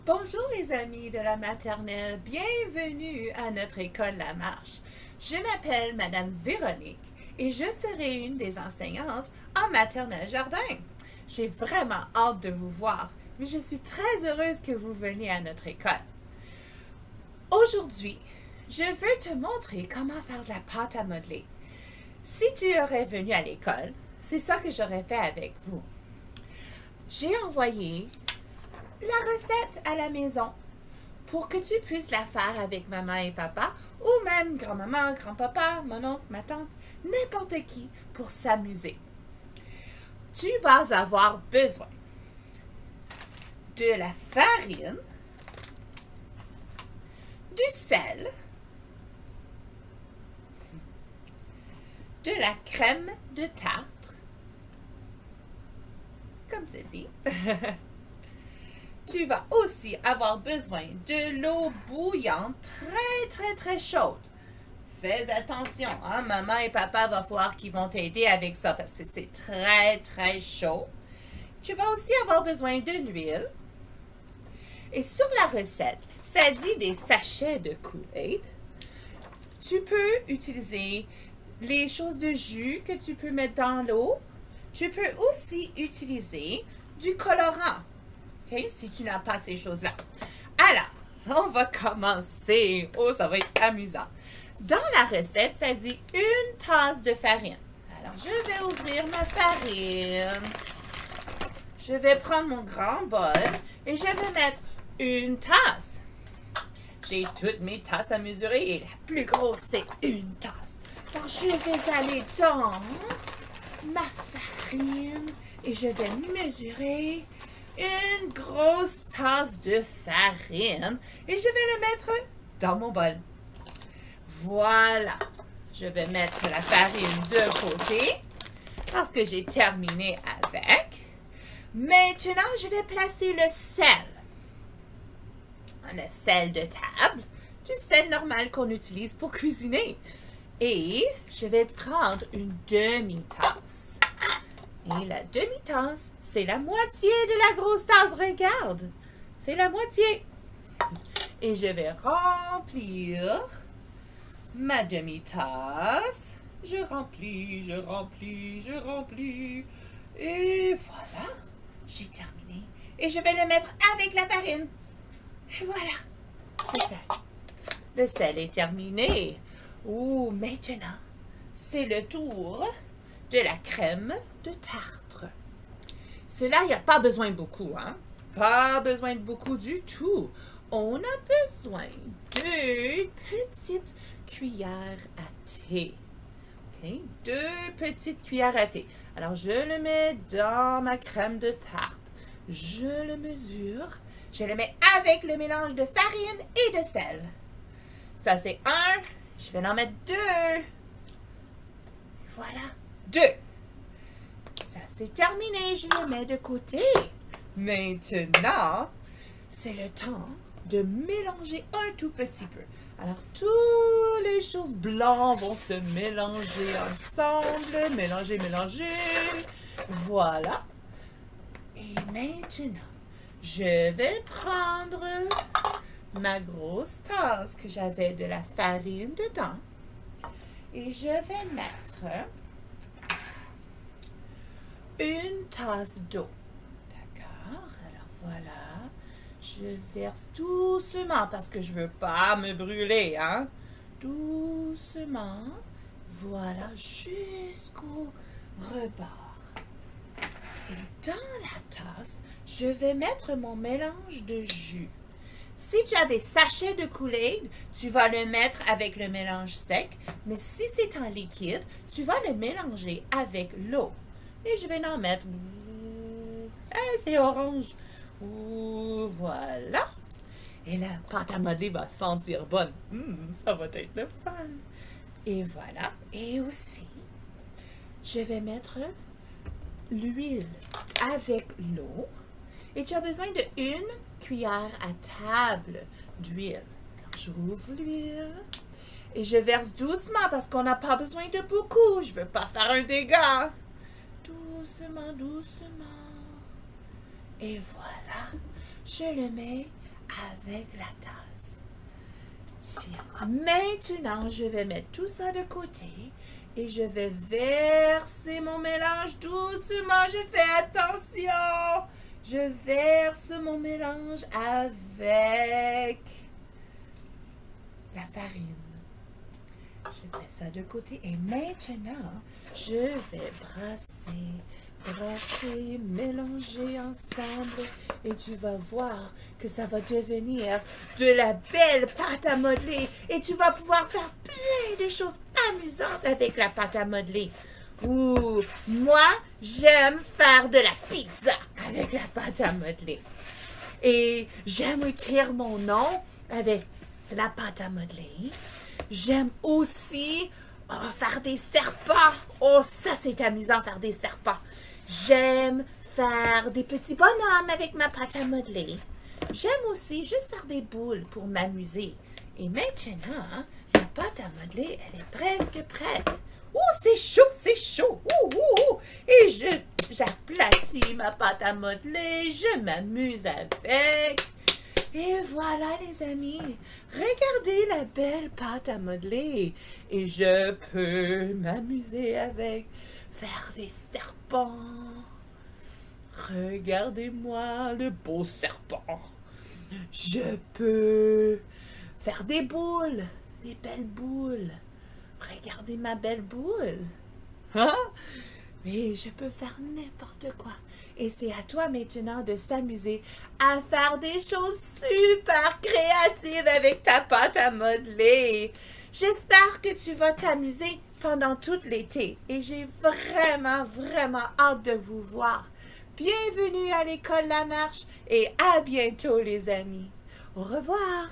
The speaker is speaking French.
Bonjour les amis de la maternelle, bienvenue à notre école La Marche. Je m'appelle Madame Véronique et je serai une des enseignantes en maternelle jardin. J'ai vraiment hâte de vous voir, mais je suis très heureuse que vous veniez à notre école. Aujourd'hui, je veux te montrer comment faire de la pâte à modeler. Si tu aurais venu à l'école, c'est ça que j'aurais fait avec vous. J'ai envoyé la recette à la maison pour que tu puisses la faire avec maman et papa ou même grand-maman, grand-papa, mon oncle, ma tante, n'importe qui pour s'amuser. Tu vas avoir besoin de la farine, du sel, de la crème de tartre, comme ceci. Tu vas aussi avoir besoin de l'eau bouillante très chaude. Fais attention, hein? Maman et papa va falloir qu'ils vont t'aider avec ça parce que c'est très chaud. Tu vas aussi avoir besoin de l'huile. Et sur la recette, ça dit des sachets de Kool-Aid. Tu peux utiliser les choses de jus que tu peux mettre dans l'eau. Tu peux aussi utiliser du colorant. Okay, si tu n'as pas ces choses-là. Alors, on va commencer. Oh, ça va être amusant. Dans la recette, ça dit une tasse de farine. Alors, je vais ouvrir ma farine. Je vais prendre mon grand bol et je vais mettre une tasse. J'ai toutes mes tasses à mesurer et la plus grosse, c'est une tasse. Donc, je vais aller dans ma farine et je vais mesurer une grosse tasse de farine et je vais le mettre dans mon bol. Voilà. Je vais mettre la farine de côté parce que j'ai terminé avec. Maintenant, je vais placer le sel. Le sel de table, du sel normal qu'on utilise pour cuisiner. Et je vais prendre une demi-tasse. Et la demi-tasse, c'est la moitié de la grosse tasse. Regarde, c'est la moitié. Et je vais remplir ma demi-tasse. Je remplis. Et voilà, j'ai terminé. Et je vais le mettre avec la farine. Et voilà, c'est fait. Le sel est terminé. Ouh, maintenant, c'est le tour de la crème de tartre. Cela, il n'y a pas besoin de beaucoup, hein? Pas besoin de beaucoup du tout. On a besoin de petites cuillères à thé. OK? 2 petites cuillères à thé. Alors, je le mets dans ma crème de tarte. Je le mesure. Je le mets avec le mélange de farine et de sel. Ça, c'est 1. Je vais en mettre 2. Voilà. 2. Ça, c'est terminé. Je le mets de côté. Maintenant, c'est le temps de mélanger un tout petit peu. Alors, toutes les choses blanches vont se mélanger ensemble. Mélanger. Voilà. Et maintenant, je vais prendre ma grosse tasse que j'avais de la farine dedans. Et je vais mettre une tasse d'eau. D'accord? Alors voilà. Je verse doucement parce que je ne veux pas me brûler, hein? Doucement. Voilà, jusqu'au rebord. Et dans la tasse, je vais mettre mon mélange de jus. Si tu as des sachets de Kool-Aid, tu vas le mettre avec le mélange sec. Mais si c'est en liquide, tu vas le mélanger avec l'eau. Et je vais en mettre. C'est orange. Voilà. Et la pâte à modeler va sentir bonne. Ça va être le fun. Et voilà. Et aussi, je vais mettre l'huile avec l'eau. Et tu as besoin de 1 cuillère à table d'huile. J'ouvre l'huile et je verse doucement parce qu'on n'a pas besoin de beaucoup. Je ne veux pas faire un dégât. Doucement. Et voilà, je le mets avec la tasse. Tiens, maintenant, je vais mettre tout ça de côté et je vais verser mon mélange doucement. Je fais attention. Je verse mon mélange avec la farine. Je mets ça de côté et maintenant, je vais brasser, mélanger ensemble et tu vas voir que ça va devenir de la belle pâte à modeler et tu vas pouvoir faire plein de choses amusantes avec la pâte à modeler. Ouh, moi, j'aime faire de la pizza avec la pâte à modeler. Et j'aime écrire mon nom avec la pâte à modeler. J'aime aussi faire des serpents. Oh, ça, c'est amusant, faire des serpents. J'aime faire des petits bonhommes avec ma pâte à modeler. J'aime aussi juste faire des boules pour m'amuser. Et maintenant, ma pâte à modeler, elle est presque prête. Oh, c'est chaud, c'est chaud. Ouh, ouh, ouh. Et j'aplatis ma pâte à modeler. Je m'amuse avec. Et voilà les amis, regardez la belle pâte à modeler. Et je peux m'amuser avec, faire des serpents. Regardez-moi le beau serpent. Je peux faire des boules, des belles boules. Regardez ma belle boule. Hein? Mais je peux faire n'importe quoi. Et c'est à toi maintenant de s'amuser à faire des choses super créatives avec ta pâte à modeler. J'espère que tu vas t'amuser pendant tout l'été. Et j'ai vraiment hâte de vous voir. Bienvenue à l'école La Marche et à bientôt les amis. Au revoir.